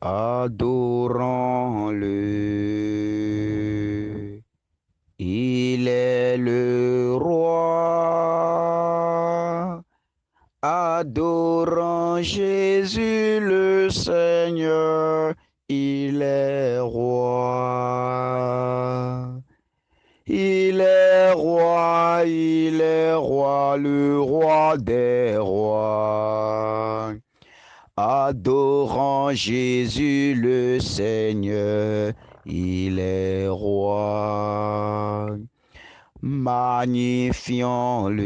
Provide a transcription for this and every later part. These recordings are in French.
Adorons-le. Il est le roi. Adorons Jésus le Seigneur. Il est roi. Il est roi, le roi des rois. Adorons Jésus le Seigneur, il est roi. Magnifions-le,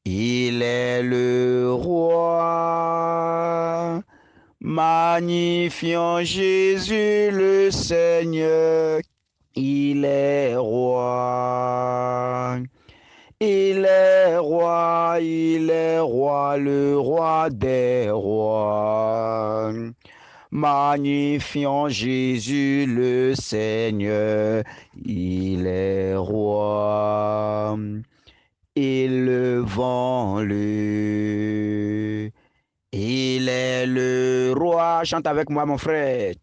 il est le roi. Magnifions Jésus le Seigneur, il est roi. Il est roi, le roi des rois. Magnifions Jésus le Seigneur, il est roi. Élevons-le, il est le roi. Chante avec moi, mon frère.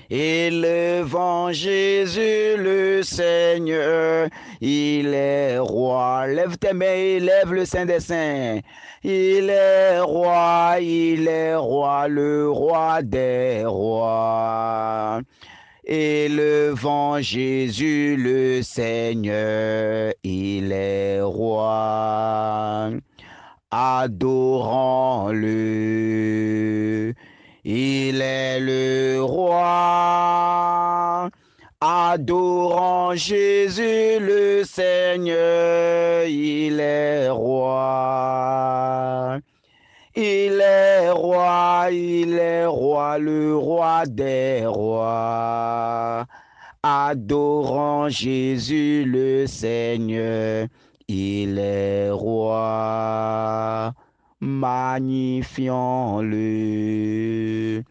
Élevons Jésus le Seigneur, il est roi. Lève tes mains et lève le Saint des Saints. Il est roi, le roi des rois. Élevons Jésus le Seigneur, il est roi. Adorons-le. Il est le roi. Adorons Jésus le Seigneur. Il est roi. Il est roi, le roi des rois. Adorons Jésus le Seigneur. Il est roi. Magnifions-le.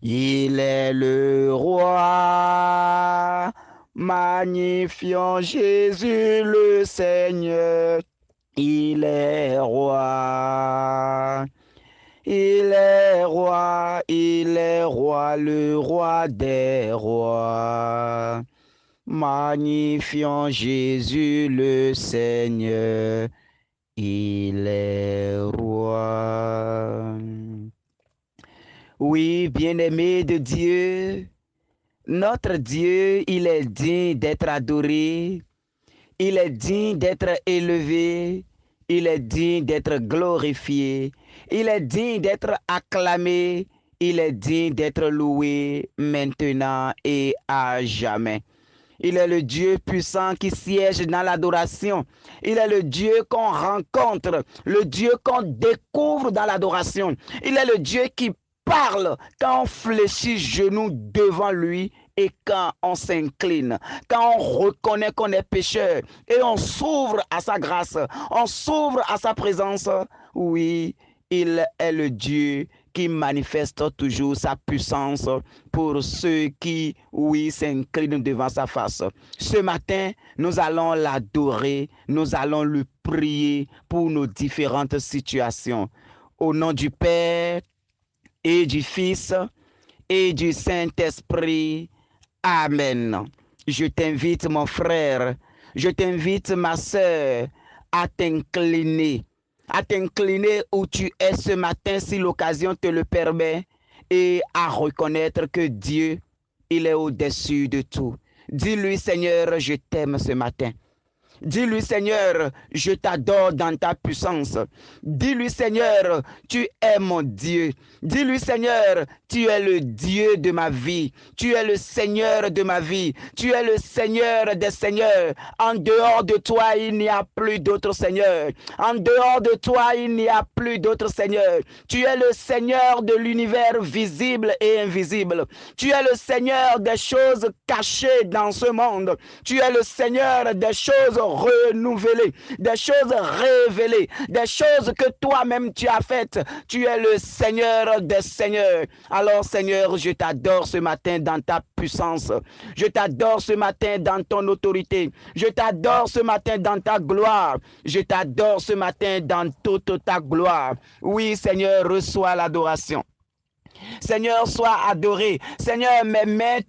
Il est le roi. Magnifions Jésus le Seigneur. Il est roi. Il est roi, le roi des rois. Magnifions Jésus le Seigneur. Il est roi. Oui, bien-aimé de Dieu, notre Dieu, il est digne d'être adoré, il est digne d'être élevé, il est digne d'être glorifié, il est digne d'être acclamé, il est digne d'être loué maintenant et à jamais. Il est le Dieu puissant qui siège dans l'adoration. Il est le Dieu qu'on rencontre, le Dieu qu'on découvre dans l'adoration. Il est le Dieu qui parle quand on fléchit genoux devant lui et quand on s'incline, quand on reconnaît qu'on est pécheur et on s'ouvre à sa grâce, on s'ouvre à sa présence. Oui, il est le Dieu qui manifeste toujours sa puissance pour ceux qui, oui, s'inclinent devant sa face. Ce matin, nous allons l'adorer, nous allons le prier pour nos différentes situations. Au nom du Père et du Fils et du Saint-Esprit. Amen. Je t'invite, mon frère, je t'invite, ma sœur, à t'incliner où tu es ce matin si l'occasion te le permet et à reconnaître que Dieu, il est au-dessus de tout. Dis-lui, Seigneur, je t'aime ce matin. Dis-lui, Seigneur, je t'adore dans ta puissance. Dis-lui, Seigneur, tu es mon Dieu. Dis-lui, Seigneur, tu es le Dieu de ma vie. Tu es le Seigneur de ma vie. Tu es le Seigneur des seigneurs. En dehors de toi, il n'y a plus d'autre Seigneur. En dehors de toi, il n'y a plus d'autre Seigneur. Tu es le Seigneur de l'univers visible et invisible. Tu es le Seigneur des choses cachées dans ce monde. Tu es le Seigneur des choses renouvelées, des choses révélées, des choses que toi-même tu as faites. Tu es le Seigneur des seigneurs. Alors Seigneur, je t'adore ce matin dans ta puissance. Je t'adore ce matin dans ton autorité. Je t'adore ce matin dans ta gloire. Je t'adore ce matin dans toute ta gloire. Oui Seigneur, reçois l'adoration. Seigneur, sois adoré. Seigneur, mes mains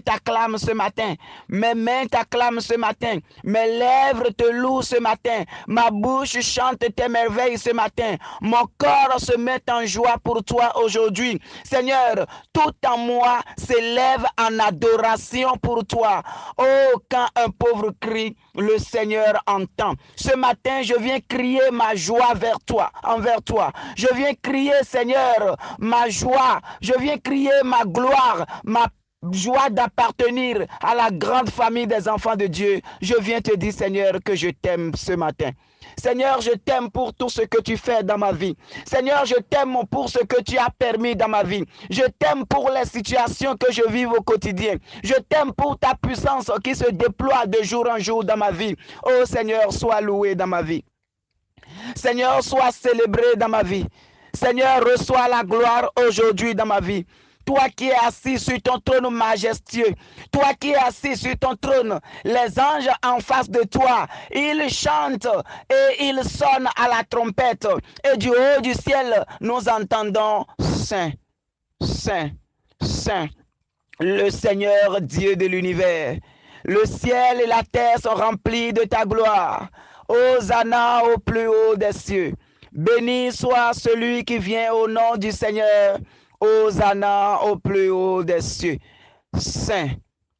t'acclament ce matin. Mes mains t'acclament ce matin. Mes lèvres te louent ce matin. Ma bouche chante tes merveilles ce matin. Mon corps se met en joie pour toi aujourd'hui. Seigneur, tout en moi s'élève en adoration pour toi. Oh, quand un pauvre crie, le Seigneur entend. Ce matin, je viens crier ma joie vers toi, envers toi. Je viens crier, Seigneur, ma joie. Je viens crier ma gloire, ma joie d'appartenir à la grande famille des enfants de Dieu. Je viens te dire, Seigneur, que je t'aime ce matin. Seigneur, je t'aime pour tout ce que tu fais dans ma vie. Seigneur, je t'aime pour ce que tu as permis dans ma vie. Je t'aime pour les situations que je vis au quotidien. Je t'aime pour ta puissance qui se déploie de jour en jour dans ma vie. Oh Seigneur, sois loué dans ma vie. Seigneur, sois célébré dans ma vie. Seigneur, reçois la gloire aujourd'hui dans ma vie. Toi qui es assis sur ton trône majestueux, toi qui es assis sur ton trône, les anges en face de toi, ils chantent et ils sonnent à la trompette. Et du haut du ciel, nous entendons Saint, Saint, Saint, le Seigneur Dieu de l'univers. Le ciel et la terre sont remplis de ta gloire. Hosanna au plus haut des cieux. Béni soit celui qui vient au nom du Seigneur. Hosanna au plus haut des cieux. Saint,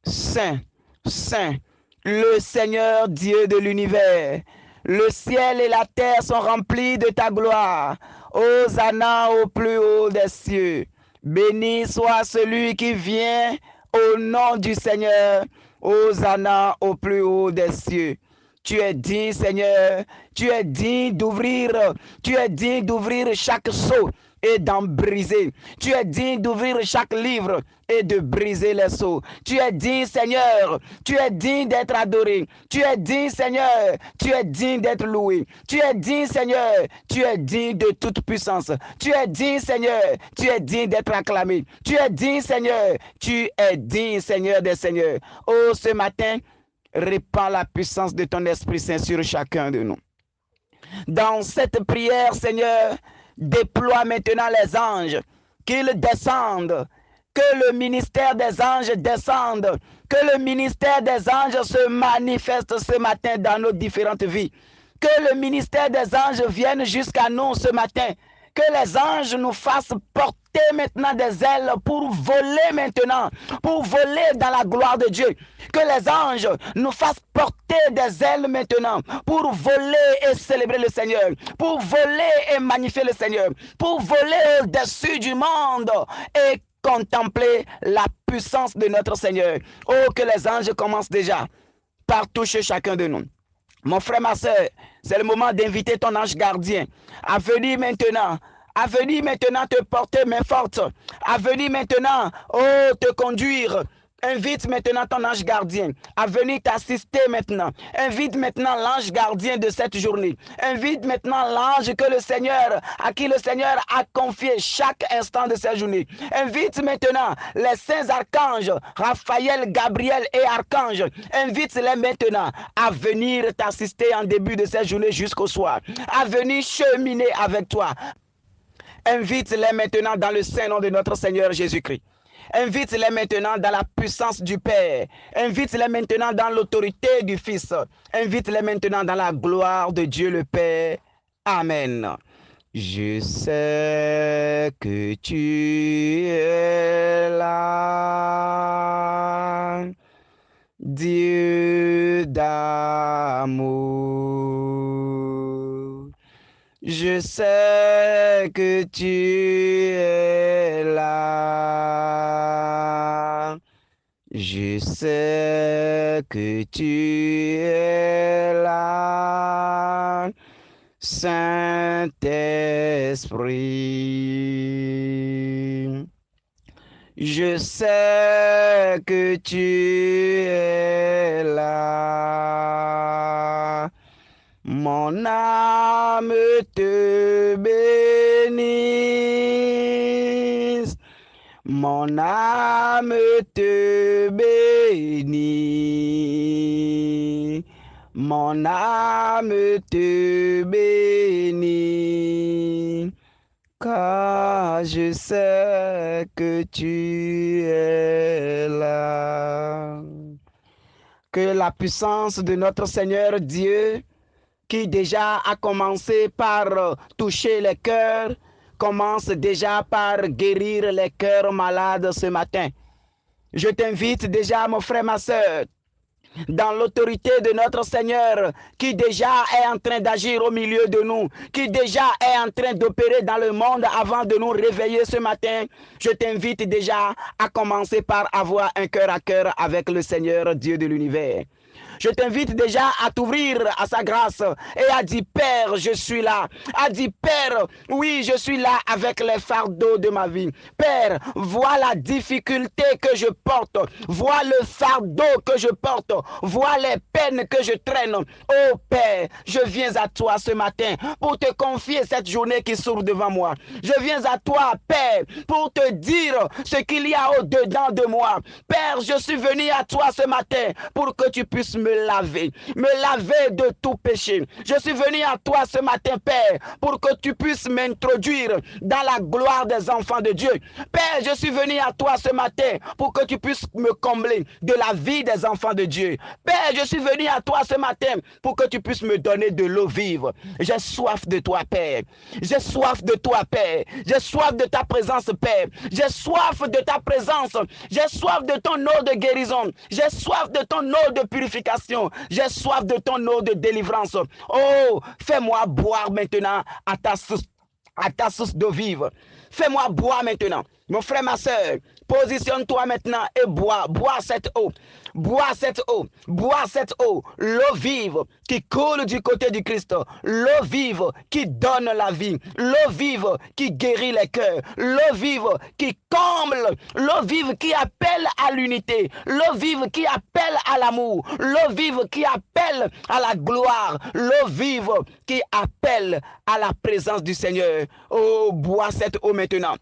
Saint, Saint, le Seigneur Dieu de l'univers. Le ciel et la terre sont remplis de ta gloire. Hosanna au plus haut des cieux. Béni soit celui qui vient au nom du Seigneur. Hosanna au plus haut des cieux. Tu es digne, Seigneur. Tu es digne d'ouvrir. Tu es digne d'ouvrir chaque sceau et d'en briser. Tu es digne d'ouvrir chaque livre et de briser les sceaux. Tu es digne, Seigneur. Tu es digne d'être adoré. Tu es digne, Seigneur. Tu es digne d'être loué. Tu es digne, Seigneur. Tu es digne de toute puissance. Tu es digne, Seigneur. Tu es digne d'être acclamé. Tu es digne, Seigneur. Tu es digne, Seigneur des Seigneurs. Oh, ce matin, répands la puissance de ton Esprit Saint sur chacun de nous. Dans cette prière, Seigneur, déploie maintenant les anges, qu'ils descendent, que le ministère des anges descende, que le ministère des anges se manifeste ce matin dans nos différentes vies, que le ministère des anges vienne jusqu'à nous ce matin, que les anges nous fassent porter maintenant des ailes pour voler maintenant, pour voler dans la gloire de Dieu. Que les anges nous fassent porter des ailes maintenant pour voler et célébrer le Seigneur, pour voler et magnifier le Seigneur, pour voler au-dessus du monde et contempler la puissance de notre Seigneur. Oh, que les anges commencent déjà par toucher chacun de nous. Mon frère, ma soeur, c'est le moment d'inviter ton ange gardien à venir maintenant te porter main forte, à venir maintenant, oh, te conduire. Invite maintenant ton ange gardien à venir t'assister maintenant. Invite maintenant l'ange gardien de cette journée. Invite maintenant l'ange que le Seigneur, à qui le Seigneur a confié chaque instant de cette journée. Invite maintenant les saints archanges, Raphaël, Gabriel et Archange. Invite-les maintenant à venir t'assister en début de cette journée jusqu'au soir. À venir cheminer avec toi. Invite-les maintenant dans le saint nom de notre Seigneur Jésus-Christ. Invite-les maintenant dans la puissance du Père. Invite-les maintenant dans l'autorité du Fils. Invite-les maintenant dans la gloire de Dieu le Père. Amen. Je sais que tu es là, Dieu d'amour. Je sais que tu es là. Je sais que tu es là, Saint-Esprit. Je sais que tu es là. Mon âme te bénisse, mon âme te bénit, mon âme te bénit. car je sais que tu es là. Que la puissance de notre Seigneur Dieu, qui déjà a commencé par toucher les cœurs, commence déjà par guérir les cœurs malades ce matin. Je t'invite déjà, mon frère, ma soeur, dans l'autorité de notre Seigneur, qui déjà est en train d'agir au milieu de nous, qui déjà est en train d'opérer dans le monde avant de nous réveiller ce matin. Je t'invite déjà à commencer par avoir un cœur à cœur avec le Seigneur Dieu de l'univers. Je t'invite déjà à t'ouvrir à sa grâce et à dire, Père, je suis là. À dire, Père, oui, je suis là avec les fardeaux de ma vie. Père, vois la difficulté que je porte. Vois le fardeau que je porte. Vois les peines que je traîne. Oh Père, je viens à toi ce matin pour te confier cette journée qui s'ouvre devant moi. Je viens à toi, Père, pour te dire ce qu'il y a au-dedans de moi. Père, je suis venu à toi ce matin pour que tu puisses me laver de tout péché. Je suis venu à toi ce matin, Père, pour que tu puisses m'introduire dans la gloire des enfants de Dieu. Père, je suis venu à toi ce matin pour que tu puisses me combler de la vie des enfants de Dieu. Père, je suis venu à toi ce matin pour que tu puisses me donner de l'eau vive. J'ai soif de toi, Père. J'ai soif de toi, Père. J'ai soif de ta présence, Père. J'ai soif de ta présence. J'ai soif de ton eau de guérison. J'ai soif de ton eau de purification. J'ai soif de ton eau de délivrance. Oh, fais-moi boire maintenant à ta source d'eau vive. Fais-moi boire maintenant. Mon frère, ma soeur, positionne-toi maintenant et bois. Bois cette eau. Bois cette eau. Bois cette eau. L'eau vive qui coule du côté du Christ. L'eau vive qui donne la vie. L'eau vive qui guérit les cœurs. L'eau vive qui comble. L'eau vive qui appelle à l'unité. L'eau vive qui appelle à l'amour. L'eau vive qui appelle à la gloire. L'eau vive qui appelle à la présence du Seigneur. Oh, bois cette eau maintenant.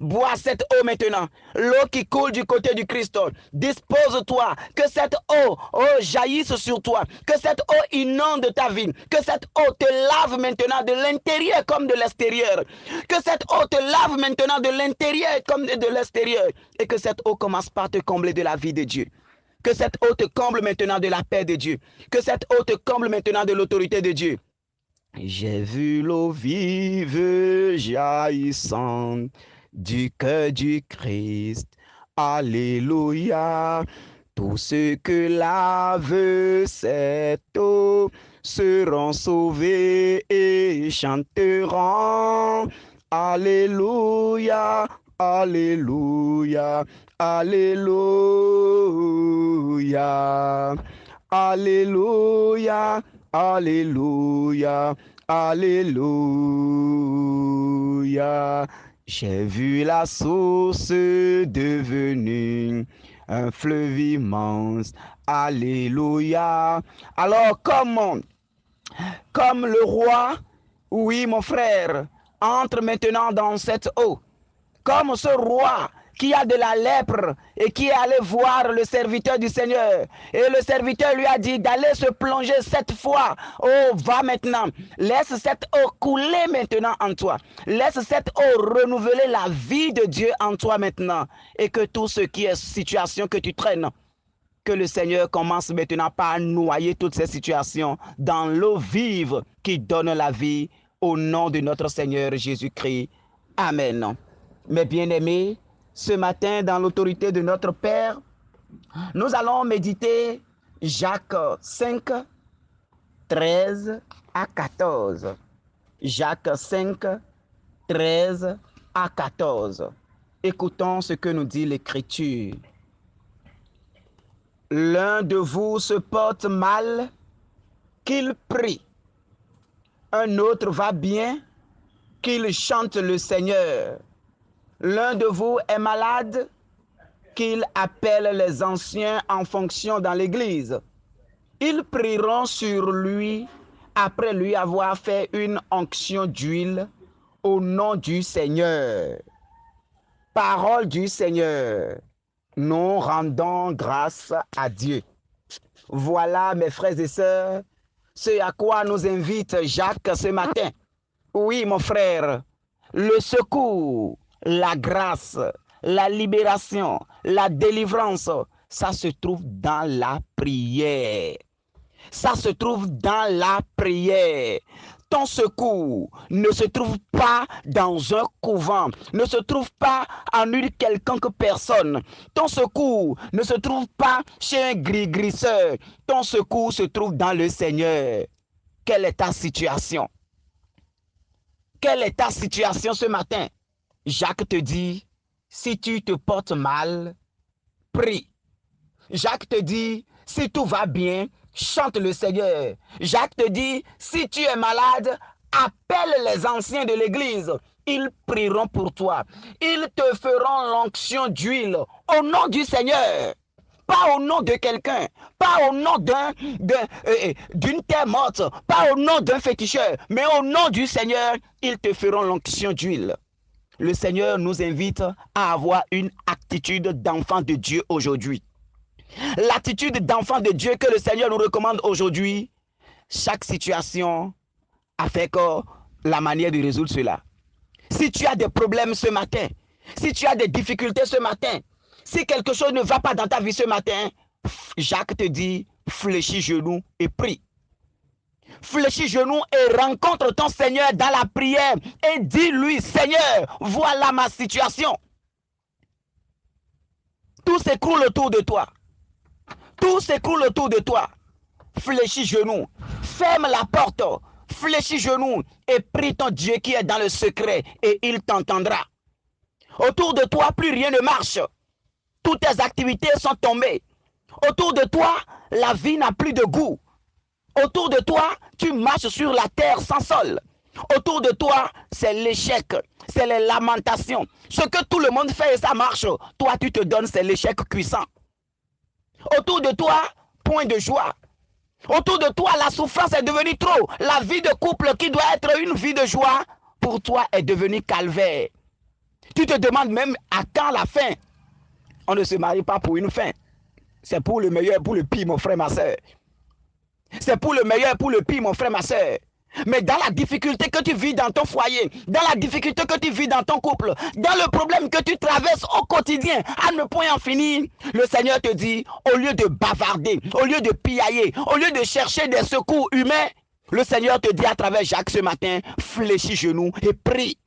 Bois cette eau maintenant. L'eau qui coule du côté du Christ. Dispose-toi que cette eau jaillisse sur toi. Que cette eau inonde ta vie. Que cette eau te lave maintenant de l'intérieur comme de l'extérieur. Que cette eau te lave maintenant de l'intérieur comme de l'extérieur. Et que cette eau commence par te combler de la vie de Dieu. Que cette eau te comble maintenant de la paix de Dieu. Que cette eau te comble maintenant de l'autorité de Dieu. J'ai vu l'eau vive jaillissant du cœur du Christ. Alléluia. Tous ceux que lave cette eau seront sauvés et chanteront. Alléluia, alléluia, alléluia, alléluia, alléluia, alléluia. J'ai vu la source devenue un fleuve immense. Alléluia. Alors, comme le roi, oui, mon frère, entre maintenant dans cette eau. Comme ce roi qui a de la lèpre et qui est allé voir le serviteur du Seigneur. Et le serviteur lui a dit d'aller se plonger 7 fois. Oh, va maintenant. Laisse cette eau couler maintenant en toi. Laisse cette eau renouveler la vie de Dieu en toi maintenant. Et que tout ce qui est situation que tu traînes, que le Seigneur commence maintenant par noyer toutes ces situations dans l'eau vive qui donne la vie au nom de notre Seigneur Jésus-Christ. Amen. Mes bien-aimés, ce matin, dans l'autorité de notre Père, nous allons méditer Jacques 5, 13 à 14. Jacques 5, 13 à 14. Écoutons ce que nous dit l'Écriture. L'un de vous se porte mal, qu'il prie. Un autre va bien, qu'il chante le Seigneur. L'un de vous est malade, qu'il appelle les anciens en fonction dans l'église. Ils prieront sur lui après lui avoir fait une onction d'huile au nom du Seigneur. Parole du Seigneur. Nous rendons grâce à Dieu. Voilà, mes frères et sœurs, ce à quoi nous invite Jacques ce matin. Oui, mon frère, le secours, la grâce, la libération, la délivrance, ça se trouve dans la prière. Ça se trouve dans la prière. Ton secours ne se trouve pas dans un couvent, ne se trouve pas en une quelconque personne. Ton secours ne se trouve pas chez un gris-grisseur. Ton secours se trouve dans le Seigneur. Quelle est ta situation? Quelle est ta situation ce matin? Jacques te dit, si tu te portes mal, prie. Jacques te dit, si tout va bien, chante le Seigneur. Jacques te dit, si tu es malade, appelle les anciens de l'église. Ils prieront pour toi. Ils te feront l'onction d'huile au nom du Seigneur. Pas au nom de quelqu'un, pas au nom d'une terre morte, pas au nom d'un féticheur, mais au nom du Seigneur, ils te feront l'onction d'huile. Le Seigneur nous invite à avoir une attitude d'enfant de Dieu aujourd'hui. L'attitude d'enfant de Dieu que le Seigneur nous recommande aujourd'hui, chaque situation avec la manière de résoudre cela. Si tu as des problèmes ce matin, si tu as des difficultés ce matin, si quelque chose ne va pas dans ta vie ce matin, Jacques te dit, fléchis genoux et prie. Fléchis genoux et rencontre ton Seigneur dans la prière et dis-lui, Seigneur, voilà ma situation. Tout s'écroule autour de toi. Tout s'écroule autour de toi. Fléchis genoux, ferme la porte, fléchis genoux et prie ton Dieu qui est dans le secret et il t'entendra. Autour de toi, plus rien ne marche. Toutes tes activités sont tombées. Autour de toi, la vie n'a plus de goût. Autour de toi, tu marches sur la terre sans sol. Autour de toi, c'est l'échec, c'est les lamentations. Ce que tout le monde fait et ça marche, toi tu te donnes, c'est l'échec cuisant. Autour de toi, point de joie. Autour de toi, la souffrance est devenue trop. La vie de couple qui doit être une vie de joie, pour toi est devenue calvaire. Tu te demandes même à quand la fin. On ne se marie pas pour une fin. C'est pour le meilleur, pour le pire, mon frère, ma soeur. C'est pour le meilleur, pour le pire, mon frère, ma soeur. Mais dans la difficulté que tu vis dans ton foyer, dans la difficulté que tu vis dans ton couple, dans le problème que tu traverses au quotidien, à ne point en finir, le Seigneur te dit, au lieu de bavarder, au lieu de piailler, au lieu de chercher des secours humains, le Seigneur te dit à travers Jacques ce matin, fléchis genoux et prie.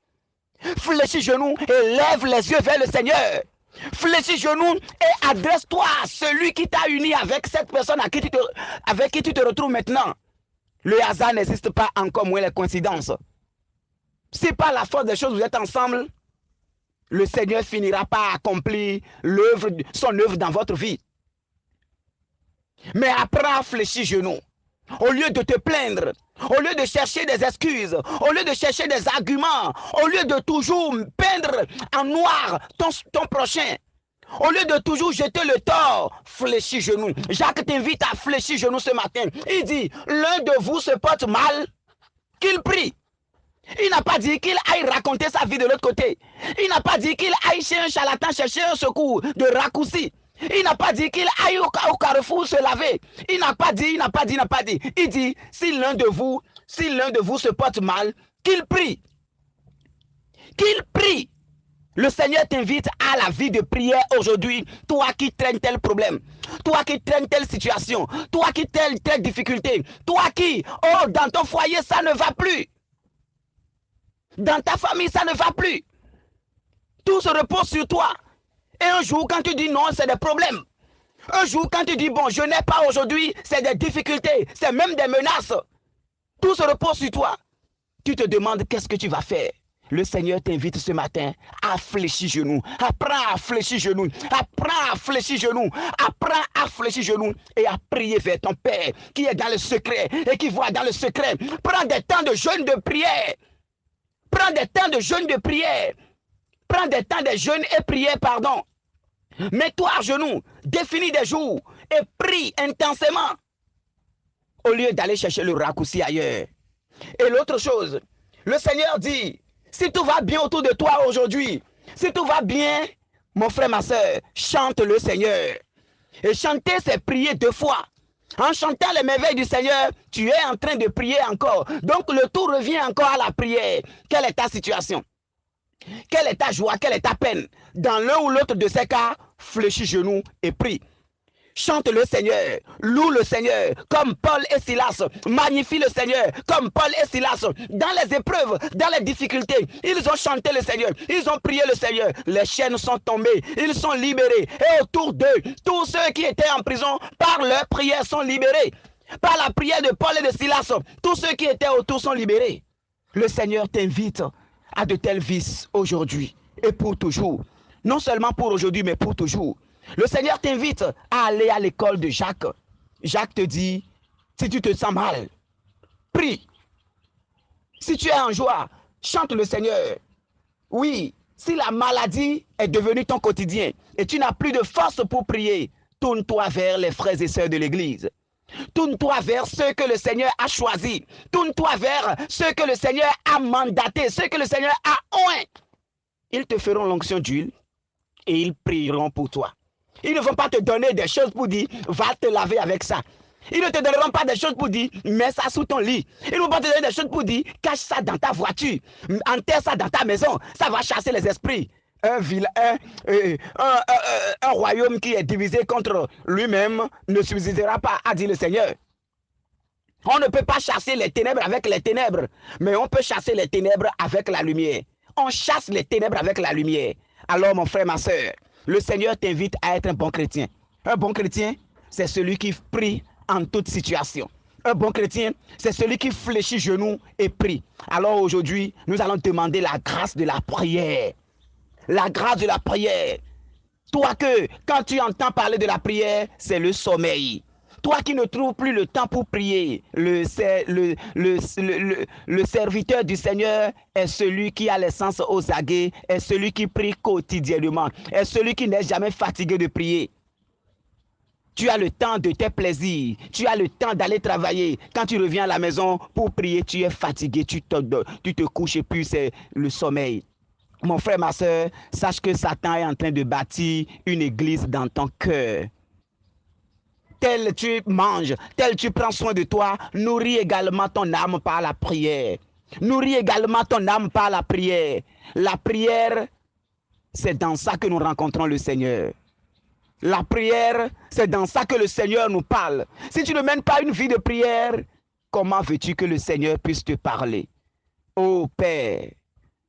Fléchis genoux et lève les yeux vers le Seigneur. Fléchis genoux et adresse-toi à celui qui t'a uni avec cette personne avec qui tu te retrouves maintenant. Le hasard n'existe pas, encore moins les coïncidences. Si par la force des choses vous êtes ensemble, le Seigneur finira par accomplir son œuvre dans votre vie. Mais apprends à fléchir genoux. Au lieu de te plaindre, au lieu de chercher des excuses, au lieu de chercher des arguments, au lieu de toujours peindre en noir ton prochain, au lieu de toujours jeter le tort, fléchis genoux. Jacques t'invite à fléchir genoux ce matin. Il dit, l'un de vous se porte mal, qu'il prie. Il n'a pas dit qu'il aille raconter sa vie de l'autre côté. Il n'a pas dit qu'il aille chez un charlatan chercher un secours de raccourci. Il n'a pas dit qu'il aille au carrefour se laver. Il n'a pas dit. Il dit, si l'un de vous se porte mal, qu'il prie. Qu'il prie. Le Seigneur t'invite à la vie de prière aujourd'hui. Toi qui traînes tel problème, toi qui traînes telle situation, toi qui traînes telle difficulté, toi qui, dans ton foyer, ça ne va plus. Dans ta famille, ça ne va plus. Tout se repose sur toi. Et un jour, quand tu dis non, c'est des problèmes. Un jour, quand tu dis bon, je n'ai pas aujourd'hui, c'est des difficultés, c'est même des menaces. Tout se repose sur toi. Tu te demandes qu'est-ce que tu vas faire. Le Seigneur t'invite ce matin à fléchir genoux. Apprends à fléchir genoux. Apprends à fléchir genoux. Apprends à fléchir genoux et à prier vers ton Père qui est dans le secret et qui voit dans le secret. Prends des temps de jeûne de prière. Prends des temps de jeûne de prière. Prends des temps de jeûne et prière, pardon. Mets-toi à genoux. Définis des jours et prie intensément. Au lieu d'aller chercher le raccourci ailleurs. Et l'autre chose, le Seigneur dit, si tout va bien autour de toi aujourd'hui, si tout va bien, mon frère, ma soeur, chante le Seigneur. Et chanter, c'est prier 2 fois. En chantant les merveilles du Seigneur, tu es en train de prier encore. Donc le tout revient encore à la prière. Quelle est ta situation? Quelle est ta joie, quelle est ta peine? Dans l'un ou l'autre de ces cas, fléchis genoux et prie. Chante le Seigneur, loue le Seigneur, comme Paul et Silas, magnifie le Seigneur, comme Paul et Silas. Dans les épreuves, dans les difficultés, ils ont chanté le Seigneur, ils ont prié le Seigneur. Les chaînes sont tombées, ils sont libérés. Et autour d'eux, tous ceux qui étaient en prison, par leur prière, sont libérés. Par la prière de Paul et de Silas, tous ceux qui étaient autour sont libérés. Le Seigneur t'invite à de tels vices aujourd'hui et pour toujours. Non seulement pour aujourd'hui, mais pour toujours. Le Seigneur t'invite à aller à l'école de Jacques. Jacques te dit, si tu te sens mal, prie. Si tu es en joie, chante le Seigneur. Oui, si la maladie est devenue ton quotidien et tu n'as plus de force pour prier, tourne-toi vers les frères et sœurs de l'Église. Tourne-toi vers ceux que le Seigneur a choisis. Tourne-toi vers ceux que le Seigneur a mandatés, ceux que le Seigneur a oints. Ils te feront l'onction d'huile et ils prieront pour toi. Ils ne vont pas te donner des choses pour dire, va te laver avec ça. Ils ne te donneront pas des choses pour dire, mets ça sous ton lit. Ils ne vont pas te donner des choses pour dire, cache ça dans ta voiture, enterre ça dans ta maison. Ça va chasser les esprits. Un royaume qui est divisé contre lui-même ne subsistera pas, a dit le Seigneur. On ne peut pas chasser les ténèbres avec les ténèbres, mais on peut chasser les ténèbres avec la lumière. On chasse les ténèbres avec la lumière. Alors mon frère, ma soeur, le Seigneur t'invite à être un bon chrétien. Un bon chrétien, c'est celui qui prie en toute situation. Un bon chrétien, c'est celui qui fléchit genoux et prie. Alors aujourd'hui, nous allons demander la grâce de la prière. La grâce de la prière. Toi que, quand tu entends parler de la prière, c'est le sommeil. Toi qui ne trouves plus le temps pour prier, le serviteur du Seigneur est celui qui a les sens aux aguets, est celui qui prie quotidiennement, est celui qui n'est jamais fatigué de prier. Tu as le temps de tes plaisirs, tu as le temps d'aller travailler. Quand tu reviens à la maison pour prier, tu es fatigué, tu te couches et puis c'est le sommeil. Mon frère, ma soeur, sache que Satan est en train de bâtir une église dans ton cœur. Tel tu manges, tel tu prends soin de toi, nourris également ton âme par la prière. Nourris également ton âme par la prière. La prière, c'est dans ça que nous rencontrons le Seigneur. La prière, c'est dans ça que le Seigneur nous parle. Si tu ne mènes pas une vie de prière, comment veux-tu que le Seigneur puisse te parler? Ô Père,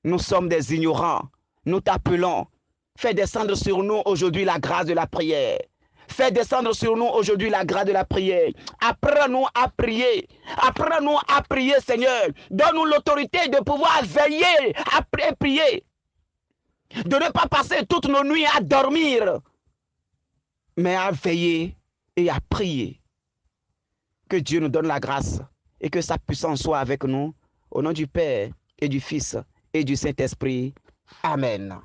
nous sommes des ignorants. Nous t'appelons. Fais descendre sur nous aujourd'hui la grâce de la prière. Fais descendre sur nous aujourd'hui la grâce de la prière. Apprends-nous à prier. Apprends-nous à prier, Seigneur. Donne-nous l'autorité de pouvoir veiller à prier. De ne pas passer toutes nos nuits à dormir, mais à veiller et à prier. Que Dieu nous donne la grâce et que sa puissance soit avec nous. Au nom du Père et du Fils et du Saint-Esprit. Amen.